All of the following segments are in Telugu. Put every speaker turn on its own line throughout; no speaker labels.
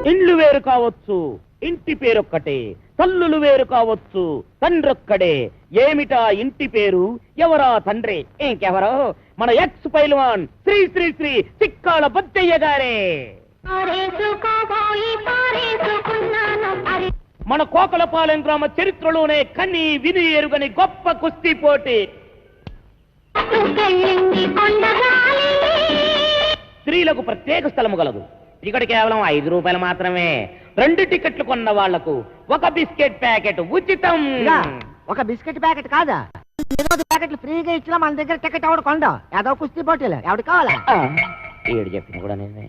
ఇండ్లు వేరు కావచ్చు, ఇంటి పేరొక్కటే. తల్లులు వేరు కావచ్చు, తండ్రొక్కడే. ఏమిటా ఇంటి పేరు, ఎవరా తండ్రి? ఇంకెవరో మన ఎక్స్ పైల్వాన్ శ్రీ శ్రీ శ్రీ చిక్కాల బొజ్జయ్య గారే. మన కోకలపాలెం గ్రామ చరిత్రలోనే కని విని ఎరుగని గొప్ప కుస్తీ పోటీ. స్త్రీలకు ప్రత్యేక స్థలము గలదు. టికెట్ కేవలం 5 రూపాయలు మాత్రమే. 2 టికెట్లు కొన్న వాళ్లకు 1 బిస్కెట్ ప్యాకెట్ ఉచితం.
ఒక బిస్కెట్ ప్యాకెట్ కాదా, ప్యాకెట్లు ఫ్రీగా ఇచ్చినా మన దగ్గర టికెట్ ఎవడు కొండ. ఏదో కుస్తీ పోటీలు ఎవడు కావాలా?
ఏడు చెప్పిన కూడా నేనే.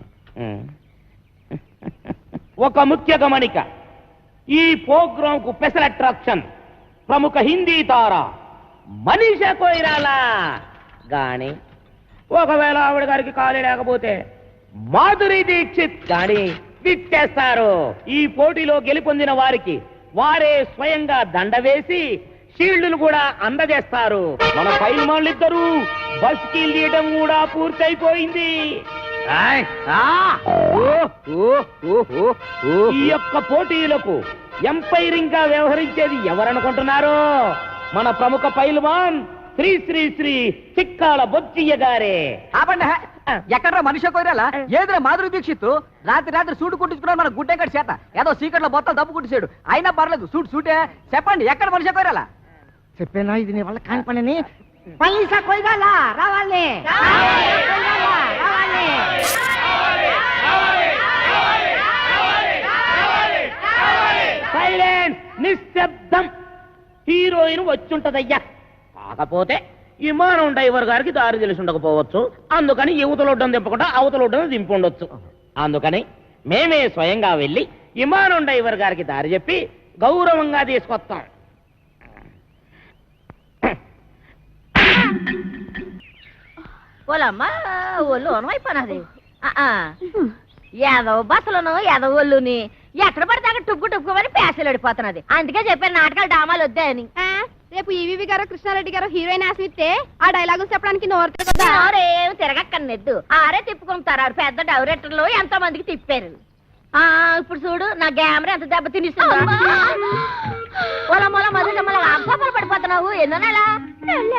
ఒక ముఖ్య గమనిక, ఈ ప్రోగ్రామ్ కు స్పెషల్ అట్రాక్షన్ ప్రముఖ హిందీ తార మనీషా కొయిరాలా గాని, ఒకవేళ ఆవిడ గారికి ఖాళీ లేకపోతే మాధురి దీక్షిత్ గాని విచ్చేస్తారు. ఈ పోటీలో గెలుపొందిన వారికి వారే స్వయంగా దండ వేసి షీల్డ్ను కూడా అందజేస్తారు. మన పైల్వాన్లిద్దరూ బస్ కి తీయడం కూడా పూర్తయిపోయింది. ఈ యొక్క పోటీలకు ఎంపైరింగ్ గా వ్యవహరించేది ఎవరనుకుంటున్నారు? మన ప్రముఖ పైల్వాన్ శ్రీ శ్రీ శ్రీ చిక్కాల బొజ్జయ్య గారే.
ఎక్కడ్రా మనిషి కోరాలా? ఏదిరా మాధురి దీక్షిత్ రాత్రి సూటు కుట్టించుకున్నాడు మన గుడ్డెక్కడి చేత. ఏదో సీక్రెట్ లో బొత్తలు దప్పు కుట్టించాడు. అయినా పర్లేదు, సూటే. చెప్పండి, ఎక్కడ మనిషి కోరాలా? చెప్పేనా ఇది నీ వల్ల కాని పనిని. మనీషా కొయిరాలా రావాలి.
సైలెన్స్, నిశ్శబ్దం. హీరోయిన్ వచ్చుంటదయ్యా. కాకపోతే విమానం డ్రైవర్ గారికి దారి తెలిసి ఉండకపోవచ్చు. అందుకని యువతలొడ్డం దింపకుండా అవతలొడ్డం దింపుండొచ్చు. అందుకని మేమే స్వయంగా వెళ్ళి విమానం డ్రైవర్ గారికి దారి చెప్పి గౌరవంగా తీసుకొస్తాం.
ఓలమ్మా, ఒళ్ళు ఓనమైపోయినది. ఏదో బస్సులను ఏదో ఒళ్ళుని ఎక్కడ పడితే అక్కడ టుక్కు టుక్కుమని ప్యాసలు అడిపోతున్నది. అందుకే చెప్పాను నాటకాలు డామాలు వద్దాయని.
రేపు ఈవీవి గారు కృష్ణారెడ్డి గారు హీరోయిన్ ఆశిస్తే ఆ డైలాగులు చెప్పడానికి నోరేం
తిరగక్కర్నెద్దు. ఆరే తిప్పుకుంటారు. పెద్ద డైరెక్టర్లు ఎంతో మందికి తిప్పారు. ఇప్పుడు చూడు నా గ్యామరా ఎంత దెబ్బ తినిస్తుంది. అప్పాపలు పడిపోతున్నావు. ఎన్నో నెల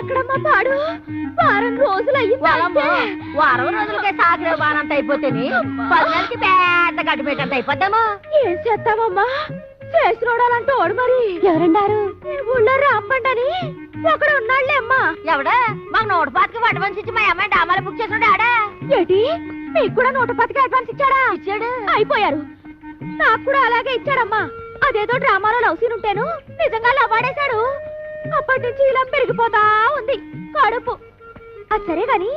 ఎక్కడమ్మా పాడు? వారం రోజులు
వారం రోజులకే సాగిరే వారంత అయిపోతేని 10 నెలలకి పెద్ద గడ్డి పెట్టంత అయిపోతాము.
ఏం చేస్తామమ్మా? చేసినోడాలంటూ ఓడు. మరి ఎవరన్నారు? ఊళ్ళో రాంపండని ఒకడు ఉన్నాళ్లే అమ్మా.
ఎవడా? మాకు 125కి అడ్వాన్స్ ఇచ్చి మా అమ్మాయి డామాలు బుక్ చేసినాడు. ఆడా
ఏంటి? మీకు కూడా 125కి అడ్వాన్స్ ఇచ్చాడా?
ఇచ్చాడు.
అయిపోయారు. నాకు కూడా అలాగే ఇచ్చాడమ్మా. అదేదో డ్రామాలో లవ్ సీన్ ఉంటేను నిజంగా లవ్వాడేశాడు. అప్పటి నుంచి ఇలా పెరిగిపోతా ఉంది కడుపు. అది సరే గాని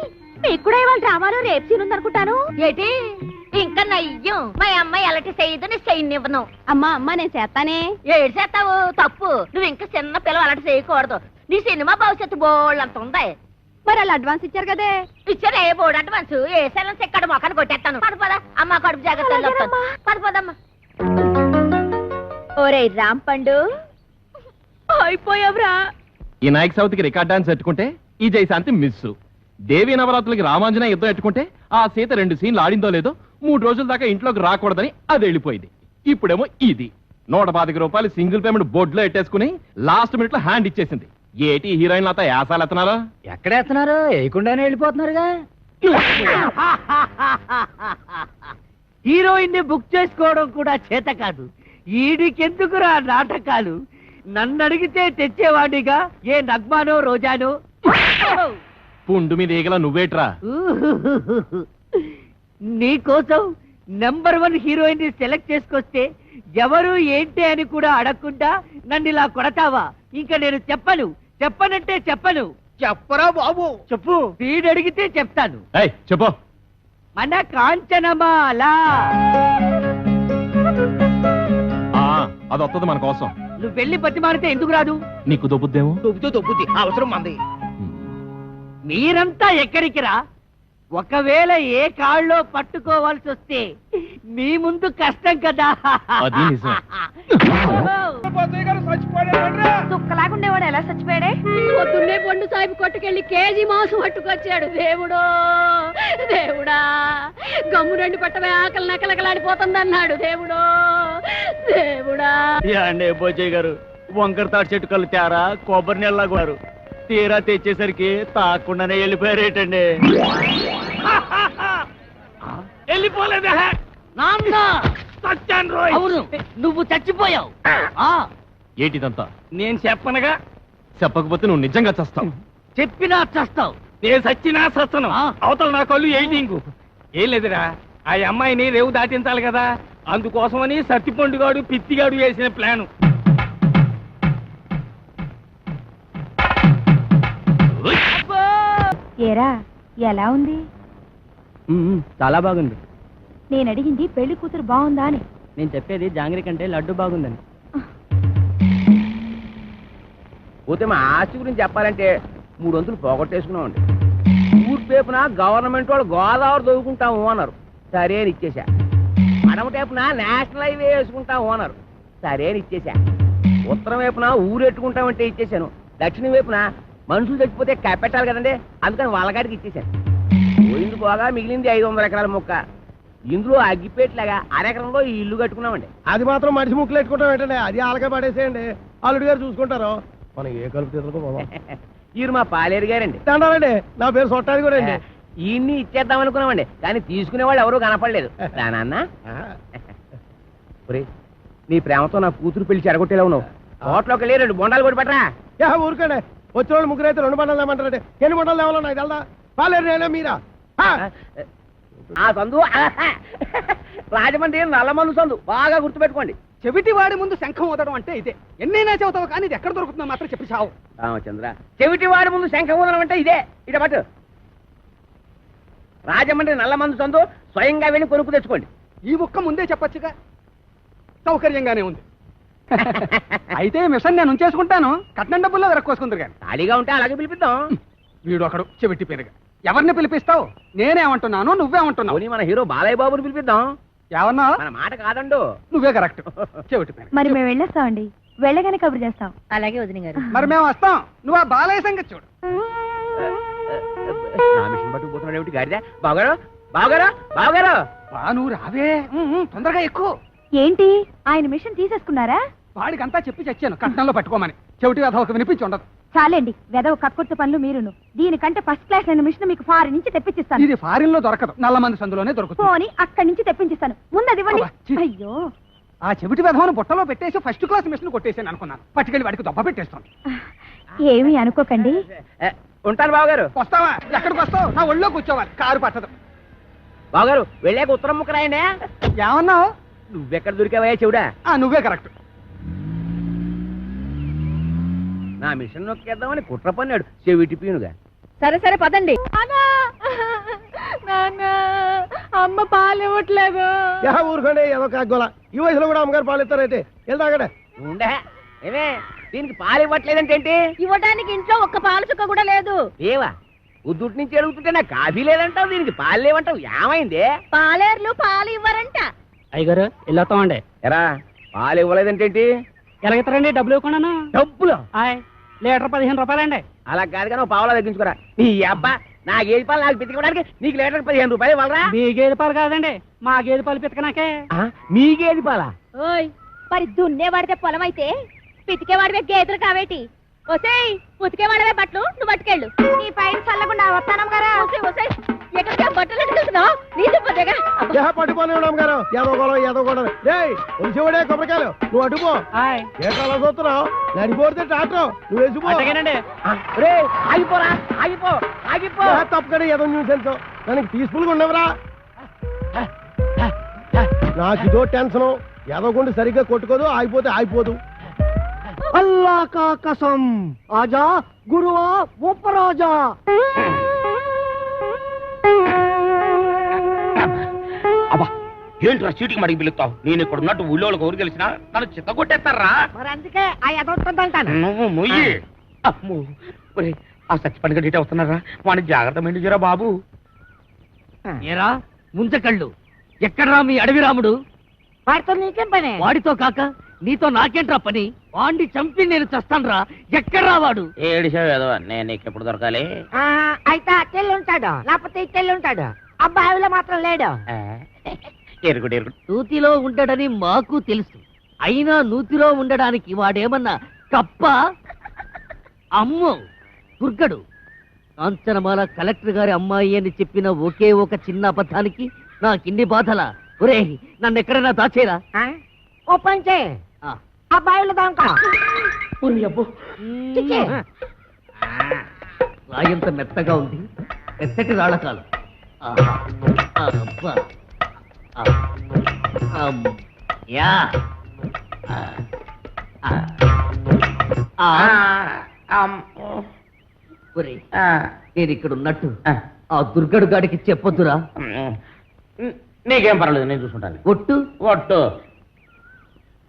మీకు కూడా ఇవాళ డ్రామాలో రేప్ సీన్ ఉందనుకుంటాను.
ఏంటి? ఇంకా నయ్యం. మా అమ్మాయి ఎలాంటి చేయదని చేయనివ్వను.
అమ్మా నేను చేస్తానే.
ఏడు చేస్తావు? తప్పు. నువ్వు ఇంకా చిన్న పిల్లలు అలాంటి చేయకూడదు. నీ సినిమా భవిష్యత్తు బోళ్ళంత ఉంది.
మరి వాళ్ళు అడ్వాన్స్ ఇచ్చారు కదే.
ఇచ్చారు. ఏ బోర్డు అడ్వాన్స్? ఏ సెలవు ఎక్కడ మొక్కను కొట్టేస్తాను. పడిపోదా అమ్మ, కడుపు జాగ్రత్త. పడిపోదమ్మా.
ఓరే రాంపండు, అయిపోయావురా.
ఈ నాయక్ సౌత్కి రికార్డ్ డాన్స్ ఎట్టుకుంటే ఈ జయశాంతి మిస్. దేవి నవరాత్రులకి రామాంజన యుద్ధం ఎట్టుకుంటే ఆ సీత 2 సీన్లు ఆడిందో లేదో 3 రోజుల దాకా ఇంట్లోకి రాకూడదని అది వెళ్ళిపోయింది. ఇప్పుడేమో ఇది 125 రూపాయలు సింగిల్ పేమెంట్ బోర్డులో ఎట్టేసుకుని లాస్ట్ మినిట్ లో హ్యాండ్ ఇచ్చేసింది. ఏటి హీరోయిన్ అంతా యాసాలు ఎత్తనారా?
ఎక్కడెత్తనారు? వేయకుండానే వెళ్ళిపోతున్నారుగా. హీరోయిన్ ని బుక్ చేసుకోవడం కూడా చేత కాదు. ఈడికెందుకురా నాటకాలు? నన్ను అడిగితే తెచ్చేవాడిగా ఏ నగ్మానో రోజానో.
పుండు మీద ఈగల నువ్వేట్రా?
నీకోసం నెంబర్ 1 హీరోయిన్ ని సెలెక్ట్ చేసుకొస్తే ఎవరు ఏంటి అని కూడా అడగకుండా నన్ను ఇలా కొడతావా? ఇంకా నేను చెప్పనంటే చెప్పను. చెప్పరా బాబు? చెప్పు. వీడు అడిగితే చెప్తాను.
చెప్పు.
మన కాంచనమాల
అది వస్తుంది మన కోసం.
నువ్వు వెళ్ళి బతిమారితే ఎందుకు రాదు?
నీకు దొబ్బుద్దేమో.
దొబ్బుద్ది అవసరం మంది. మీరంతా ఎక్కడికి రా? ఒకవేళ ఏ కాళ్ళలో పట్టుకోవాల్సి వస్తే మీ ముందు కష్టం కదా.
అది నిజం.
దుక్కలాగుండేవాడు ఎలా చచ్చిపోయాడే?
పొద్దున్నే పండు సాహిబ్ కొట్టుకెళ్ళి కేజీ మాంసం పట్టుకొచ్చాడు. దేవుడో దేవుడా, గమ్ము రెండు పట్టమే ఆకలి నకలకలాడిపోతుందన్నాడు. దేవుడో దేవుడా.
అండి పోచయ్య గారు, వంకర తాటి చెట్టు కళ్ళు తేరా కొబ్బరి నీళ్ళ గారు తీరా తెచ్చేసరికి తాకుండానే వెళ్ళిపోయారేటండి.
వెళ్ళిపోలేదా
నాన్న
సత్యాన్ రోయ్.
అవును, నువ్వు చచ్చిపోయావు.
ఏటిదంతా
నేను చెప్పనగా,
చెప్పకపోతే నువ్వు నిజంగా చస్తావు.
చెప్పినా చస్తావు.
నేను సచ్చినా సత్తను.
ఆ.
అవతల నా కళ్ళు ఎయిటింగ్. ఏం లేదురా, ఆ అమ్మాయిని రేవు దాటించాలి కదా, అందుకోసమని సత్తిపండుగాడు పిత్తిగాడు వేసిన ప్లాను.
ఏరా ఎలా ఉంది?
చాలా బాగుంది.
నేను అడిగింది పెళ్లి కూతురు బాగుందా అని.
నేను చెప్పేది జాంగ్రీ కంటే లడ్డు బాగుందని.
పోతే మా ఆస్తి గురించి చెప్పాలంటే 3 వంతులు పోగొట్టేసుకున్నామండి. ఊరు పేపున గవర్నమెంట్ వాళ్ళు గోదావరి దొరుకుంటాము అన్నారు, సరే అని ఇచ్చేసా. అడమ టేపున నేషనల్ హైవే వేసుకుంటాము అన్నారు, సరే అని ఇచ్చేసా. ఉత్తరం వైపున ఊరెట్టుకుంటామంటే ఇచ్చేసాను. దక్షిణం వైపున మనుషులు చచ్చిపోతే కప్పెట్టాలి కదండి, అందుకని వాళ్ళగాడికి ఇచ్చేసాను. పోయింది పోగా మిగిలింది 500 ఎకరాల మొక్క. ఇందులో అగ్గిపేట్లాగా అరెకరంలో ఈ ఇల్లు కట్టుకున్నామండి.
అది మాత్రం మనిషి ముక్కలు పెట్టుకుంటాం ఏంటండి, అది ఆలకే పడేసేయండి, అల్లుడి గారు చూసుకుంటారు. మనం ఏ కలుపు తీసుకో.
ఈరు మా పాలేరు గారండి.
దండాలండి, నా పేరు సొట్టాది కూడా అండి.
ఈయన్ని ఇచ్చేద్దాం అనుకున్నామండి, కానీ తీసుకునే వాళ్ళు ఎవరూ కనపడలేదు. నాన్న, నీ ప్రేమతో నా కూతురు పెళ్లి చెడగొట్టేలా ఉన్నావు. హోటల్లోకి వెళ్ళి 2 బొండాలు కూడా పెట్టరా.
ఊరుకండి, వచ్చిన వాళ్ళు ముగ్గురు అయితే 2 బండలు లేమంటారండి. ఎన్ని బండలు లేవాలో నాకు తెలదా? పాలేరు నేనే మీరా?
ఆ సందు రాజమండ్రి నల్లమందు సందు, బాగా గుర్తుపెట్టుకోండి.
చెవిటి వాడి ముందు శంఖం ఊదడం అంటే ఇదే. ఎన్నైనా చెబుతావు కానీ ఇది ఎక్కడ దొరుకుతుందో మాత్రం చెప్పి చావు.
రామచంద్ర, చెవిటి వాడి ముందు శంఖం ఊదడం అంటే ఇదే. ఇట పట్టు. రాజమండ్రి నల్లమందు సందు, స్వయంగా వెళ్ళి కొనుక్కు తెచ్చుకోండి.
ఈ ముక్క ముందే చెప్పొచ్చుగా, సౌకర్యంగానే ఉంది. అయితే మిషన్ నేను ఉంచేసుకుంటాను, కట్నం డబ్బుల్లో వెరక్కోసుకుందరు కానీ.
ఖాళీగా ఉంటే అలాగే పిలిపిద్దాం.
వీడు ఒకడు చెవిటి పేరుగా. ఎవరిని పిలిపిస్తావు? నేనేమంటున్నాను, నువ్వేమంటున్నావు?
పోనీ మన హీరో బాలయ్య బాబుని పిలిపిద్దాం.
ఏమన్నా?
మన మాట కాదండు.
నువ్వే కరెక్ట్. చెవిటి పేరు.
మరి మేము వెళ్ళొస్తామండి, వెళ్ళగానే కబురు చేస్తాం.
అలాగే వదిన గారు.
మరి మేము వస్తాం, నువ్వు ఆ బాలయ్య సంగతి చూడు.
నా మిషన్ పట్టుకుపోతున్నాడు ఏమిటి గాడిద? బావగారు, బావగారు, బావగారు.
నువ్వు రావే, తొందరగా ఎక్కువ.
ఏంటి ఆయన మిషన్ తీసేసుకున్నారా?
వాడికంతా చెప్పి చచ్చాను కట్నంలో పట్టుకోమని. చెవిటి కథ ఒక వినిపించి ఉండదు.
చాలండి, వెదవ కక్కుర్తి పనులు మీరును. దీనికంటే ఫస్ట్ క్లాస్ అయిన మిషన్ మీకు ఫారెన్ నుంచి తెప్పించిస్తాను.
ఇది ఫారిన్ లో దొరకదు, నల్లమంది సందులోనే దొరుకుతుంది.
పోని అక్కడి నుంచి తెప్పించిస్తాను. ముందు అది ఇవ్వండి.
అబ్బా, ఛీ.
అయ్యో,
ఆ చెవిటి వెధవను బుట్టలో పెట్టేసి ఫస్ట్ క్లాస్ మిషన్ కొట్టేసాను అనుకున్నాను. పట్టుకెళ్ళి వాడికి దొబ్బ పెట్టేస్తాను.
ఏమీ అనుకోకండి.
ఉంటాను బావగారు.
వస్తావా? ఎక్కడికి వస్తావు? నా ఒళ్ళో కూర్చోవాలి, కారు పట్టదు.
బావగారు వెళ్ళాక ఉత్తరం ముక్క రాయండి.
ఏమన్నావు?
నువ్వెక్కడ దొరికావయ్యా చెవుడా?
నువ్వే కరెక్ట్.
నా మిషన్ నొక్కేద్దామని కుట్ర పన్నాడు చెవిటి పీనుగా.
సరే సరే పదండి. అమ్మ పాలు ఇవ్వట్లేదు.
ఊరుకోండి, ఏదో కాగోలా. ఈ వయసులో కూడా అమ్మగారు పాలు ఇస్తారైతే వెళ్తాగడే.
ఉండే ఏమే, దీనికి పాలు ఇవ్వట్లేదంటే ఏంటి?
ఇవ్వడానికి ఇంట్లో ఒక్క పాలు చుక్క కూడా లేదు.
ఏవా ఉద్దుటి నుంచి అడుగుతుంటే నాకు కాఫీ లేదంటావు, దీనికి పాలు లేవంటావు, ఏమైంది?
పాలేర్లు పాలు ఇవ్వరంట.
అయ్యగారు వెళ్ళొస్తామండి.
ఎరా పాలు ఇవ్వలేదంటే ఏంటి?
ఎలాగెత్తారండి? డబ్బులు ఇవ్వకుండా.
డబ్బులు
లీటర్ 15 రూపాయలండి.
అలా కాదు కానీ పావులా తగ్గించుకోరా. నీ అబ్బా నా గేదె పాలు నాకు పితికడానికి నీకు లీటర్ 15 రూపాయలు ఇవ్వాలరా?
మీ గేదె పాలు కాదండి, మా గేదె పాలు పితకనాకే.
మీ గేదె పాలా?
ఓయ్,
మరి దున్నేవాడితే పొలం అయితే పితికేవాడివే గేదెలు కావేటి? ఒసేయ్, ఉతికేవాడివే బట్టలు నువ్వు పట్టుకెళ్ళు. నీ పైన చల్లకుండా వస్తానం గారా.
ఎక్కడికి బట్టలు ఎట్టుకెళ్తున్నావు? నీ దుప్పదేగా.
పట్టుకోని అమ్మగారు, ఏదో గొడవ. ఒలిసేవాడే కొబ్బరికాయలు, నువ్వు అడుపో. ఏ కళ చూస్తున్నావు? నడిపోతే ట్రాక్టర్ నువ్వు వేసిపో.
ఆగిపోరా, ఆగిపో, ఆగిపో.
తప్పకడే ఏదో న్యూసెన్స్, దానికి పీస్ఫుల్ గా ఉండవరా? నాకు ఇదో టెన్షన్, ఏదో గుండి సరిగ్గా కొట్టుకోదు, ఆగిపోతే ఆగిపోదు. అల్లా కా కసం, ఆజా గురువా ఉపరాజా.
అబ్బా ఏంట్రా చీటికి మడికి పిలుస్తావు? నేను ఇక్కడ ఉన్నట్టు ఊళ్ళో ఊరు తెలిసినా నన్ను చిత్త కొట్టేస్తారా?
మరి అందుకే ఆ ఎదవుతుందంటాను.
నువ్వు మొయ్యి. అమ్మో, ఆ సచ్చిపండుగ డీటే వస్తున్నారా? వాడిని జాగ్రత్త మెండుజరా బాబు.
ఏరా ముంచకళ్ళు, ఎక్కడ్రా మీ అడవి రాముడు?
వాడితో నీకేం పని?
వాడితో కాక నీతో నాకేంట్రా పని? వాడిని చంపి నేను చస్తాన్రా. ఎక్కడ్రా వాడు?
ఏడిసావు నేను నీకు ఎప్పుడు దొరకాలి?
అయితే అట్టెళ్ళి ఉంటాడు, లేకపోతే ఇట్టెళ్ళి ఉంటాడు. అబ్బాయిలో మాత్రం లేడు.
ఎరుగుడు ఎరుగుడు.
నూతిలో ఉండడని మాకు తెలుసు. అయినా నూతిలో ఉండడానికి వాడేమన్నా కప్ప? అమ్మో దుర్గడు. కాంచనమాల కలెక్టర్ గారి అమ్మాయి అని చెప్పిన ఒకే ఒక చిన్న అబద్ధానికి నాకిన్ని బాధలా? ఒరే నన్ను ఎక్కడైనా దాచేరా.
ఓ పని చేయి, అబ్బాయిలో దాంకా
రాయంత మెత్తగా ఉంది, మెత్తటి రాళ్ళకాలు. యా ఒరే నేను ఇక్కడ ఉన్నట్టు ఆ దుర్గడు గాడికి చెప్పొద్దురా.
నీకేం పర్వాలేదు, నేను చూసుకుంటాను.
ఒట్టు
ఒట్టు.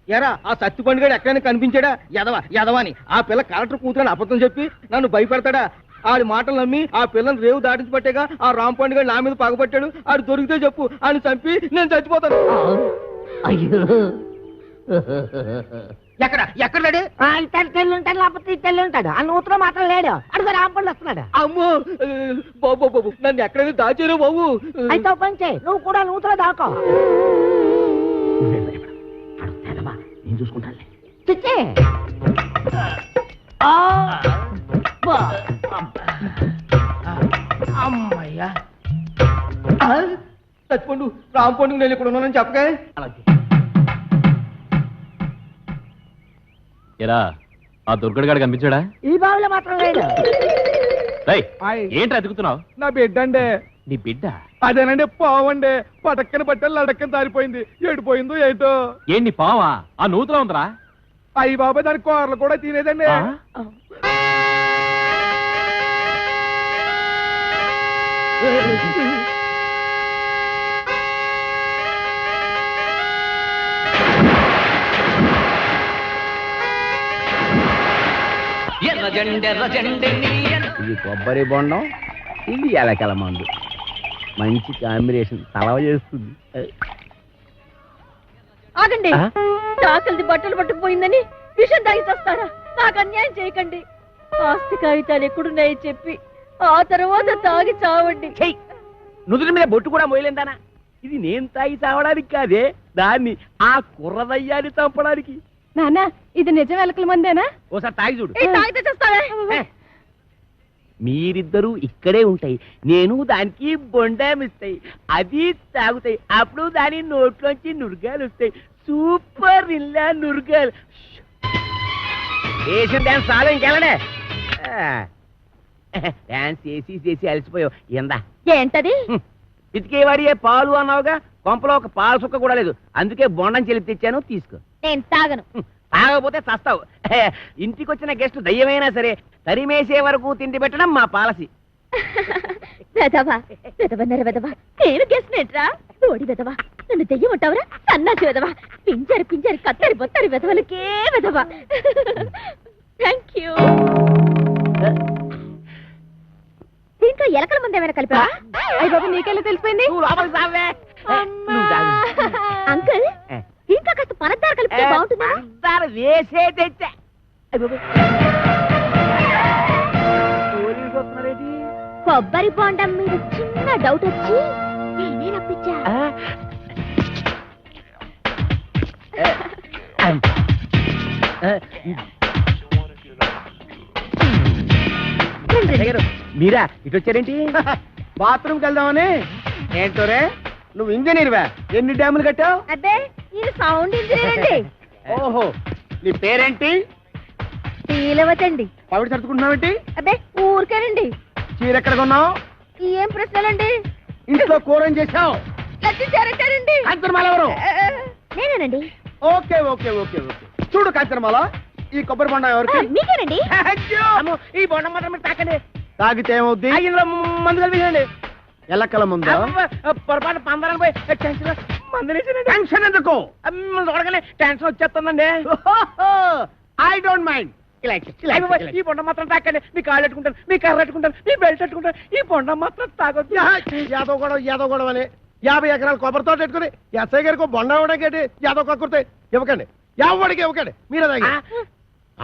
ఎరా ఆ సత్తిపండు గారు ఎక్కడైనా కనిపించాడా? యదవాని ఆ పిల్ల కలెక్టర్ కూతురని అబద్ధం చెప్పి నన్ను భయపెడతాడా? ఆడి మాటలు నమ్మి ఆ పిల్లని రేవు దాటించి పట్టేగా ఆ రాంపండు గారు నా మీద పగబట్టాడు. ఆడు దొరికితే చెప్పు, ఆయన చంపి నేను చచ్చిపోతాను.
అయ్యో
ఎక్కడ లేడు?
ఇట్టెళ్ళి ఉంటాడు, లేకపోతే ఇట్టెళ్ళి ఉంటాడు. ఆ నూతులో మాత్రం లేడు. అడుగు రాంపండు వస్తున్నాడు.
అమ్మో బాబు నన్ను ఎక్కడైనా దాచారు బాబు.
అయితే ఓ పని చేయి, నువ్వు కూడా నూతులో దాకో.
నేను చూసుకుంటాను.
చిచ్చి
అమ్మయ్యా
చచ్చిపోండు రాంపండుకు నేను ఇక్కడ ఉన్నానని చెప్పగా.
ఎరా ఆ దుర్గడు గాడు కనిపించాడా?
ఈ బావిలో మాత్రం లేడు.
ఏంటి అతుకుతున్నావు?
నా బిడ్డ అండి.
నీ బిడ్డ?
అదేనండి పావండి. పటక్కన పట్టాలి లడక్కన దారిపోయింది. ఏడిపోయిందో ఏంటో.
ఏంటి పావా? ఆ నూతులో ఉందిరా.
అయ్యి బాబాయ్ దాని కూరలు కూడా తినేదండి.
ఇది కొబ్బరి బొండం, ఇది ఎలకల మందు. మంచి కాంబినేషన్, తలవ చేస్తుంది.
ఆగండి. తాకలిది బట్టలు పట్టుకుపోయిందని విషం తాగి చేస్తారా? నాకు అన్యాయం చేయకండి. ఆస్తి కాగితాలు ఎక్కడున్నాయో చెప్పి ఆ తర్వాత తాగి చావండి.
నుదుటి మీద బొట్టు కూడా మోయలేందానా? ఇది నేను తాగి చావడానికి కాదే, దాన్ని ఆ కుర్రదయ్యాన్ని చంపడానికి.
నాన్న ఇది నిజం ఎలకల మందేనా?
ఓసారి తాగి చూడు.
తాగితే చేస్తావే.
మీరిద్దరూ ఇక్కడే ఉంటాయి, నేను దానికి బొండామిస్తాయి, అది తాగుతాయి. అప్పుడు దాని నోట్లోంచి నురగాలు వస్తాయి. సూపర్ ఇల్లా నురగాలు. వేసిన డాన్స్ చాలా ఇంకెళ్ళడే. డాన్స్ చేసి అలసిపోయావు. ఎందా
ఏంటది?
ఇతికేవాడియే పాలు అన్నావుగా, కొంపలో ఒక పాలు సుక్క కూడా లేదు. అందుకే బొండం చెల్లి తెచ్చాను, తీసుకో.
నేను తాగను.
తాగకపోతే చస్తావు. ఇంటికి వచ్చిన గెస్ట్ దయ్యమైనా సరే తరిమేసే వరకు తిండి పెట్టడం మా పాలసీ.
వెదవా వెదవన్నర వెదవా, నేను గెస్ట్నేట్రా? ఓడి వెదవా, నన్ను దెయ్యం ఉంటావురా? సన్నాసి వెదవా, పింజరి కత్తరి బొత్తరి వెదవలకే వెదవా. Thank you. దీంట్లో ఎలకల మంది ఏమైనా కలిపా?
అయ్య బాబు నీకెళ్ళి తెలిసిపోయింది.
అంకుల్, దీంట్లో కాస్త పనద్దారు కలిపితే బాగుంటుందా?
వేసే తెచ్చా.
కొబ్బరి బొండం మీద చిన్న డౌట్ వచ్చి నేనే రప్పించా.
మీరా ఇటు వచ్చారేంటి?
బాత్రూమ్కి వెళ్దామని. ఏంటోరే నువ్వు ఇంజనీర్వా? ఎన్ని డ్యాములు కట్టావు?
అదే ఇది సౌండ్ ఇంజనీర్ అండి.
ఓహో, నీ పేరేంటి?
పీలవతండి.
పవిడి సర్దుకుంటున్నావేంటి?
అదే ఊరికేనండి.
చీర ఎక్కడ కొన్నావు?
ఏం ప్రశ్నలండి?
ఇంట్లో కూర ఏం చేసావు?
లచ్చారంటారండి.
కాంచనమాల ఎవరు?
నేనేనండి.
Okay okay okay okay. చూడు కాంచనమాల, ఈ కొబ్బరి బొండం ఎవరికి?
మీకేనండి.
ఈ బొండం మాత్రం మీరు తాకండి.
తాగితే ఏమవుద్ది?
మందు కలిపి
ఎలకల ముందా?
పొరపాటు పందరం పోయి టెన్షన్ ఎందుకు? చూడగానే టెన్షన్ వచ్చేస్తుందండి.
I don't mind.
ఈ బొండం మాత్రం తాకండి. మీ కాళ్ళు పెట్టుకుంటాను, మీ కర్ర పెట్టుకుంటాను, మీ బెల్ట్ పెట్టుకుంటాను. ఈ బొండం మాత్రం తాగొద్దు.
యాదవ్ గొడవ అని 50 ఎకరాల కొబ్బరి తోట పెట్టుకుని ఎస్ఐ గారికి బొండ ఇవ్వడానికి ఏదో కక్కుర్తే ఇవ్వకండి ఎవరికి ఇవ్వకండి మీరే తాగి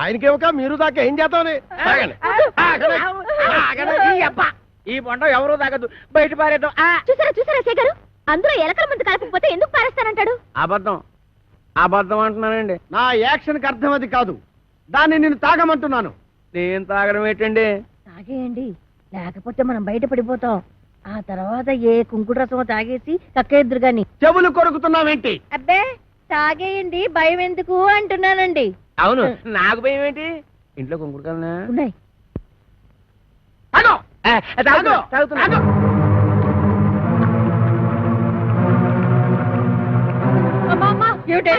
ఆయనకి ఇవ్వక మీరు దాకా ఏం చేద్దామని తాగండి.
ఈ బొండ ఎవరు తాగదు బయట పారేద్దాం.
చూసారా చూసారా శేఖరు అందరూ ఎలకల మందు కలపకపోతే ఎందుకు పారేస్తానంటాడు?
అబద్ధం అబద్ధం అంటున్నానండి. నా యాక్షన్కి అర్థం అది కాదు, దాన్ని నేను తాగమంటున్నాను. నేను తాగడం ఏంటండి?
తాగేయండి, లేకపోతే మనం బయట పడిపోతాం. ఆ తర్వాత ఏ కుంకుడు రసమో తాగేసి కక్కేద్దరు గాని.
చెవులు కొరుకుతున్నావేంటి?
అబ్బే తాగేయండి, భయం ఎందుకు అంటున్నానండి.
అవును, నాకు భయం ఏంటి? ఇంట్లో కుంకుడుకల్నా
ఉన్నాయి.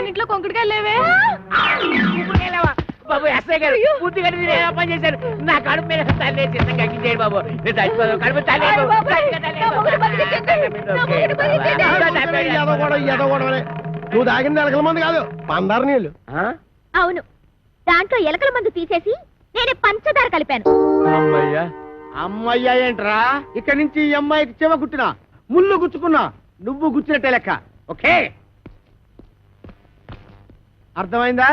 ఇంట్లో కొంకుడిగా లేవే.
బాబు ఎస్ఐ గారు పూర్తిగా పని చేశారు. నా కడుపు మీద తల్లి చిన్నగా ఎక్కించేయండి బాబు. నేను చచ్చిపోదాం, కడుపు తల్లి.
నువ్వు తాగింది ఎలకల మంది కాదు, పందారు నీళ్ళు.
అవును, దాంట్లో ఎలకల మందు తీసేసి నేనే పంచదార కలిపాను.
అమ్మయ్యా అమ్మయ్యా ఏంట్రా? ఇక్కడి నుంచి ఈ అమ్మాయికి చెవ గుట్టినా ముళ్ళు గుచ్చుకున్నా నువ్వు గుచ్చినట్టే లెక్క. ఓకే, అర్థమైందా?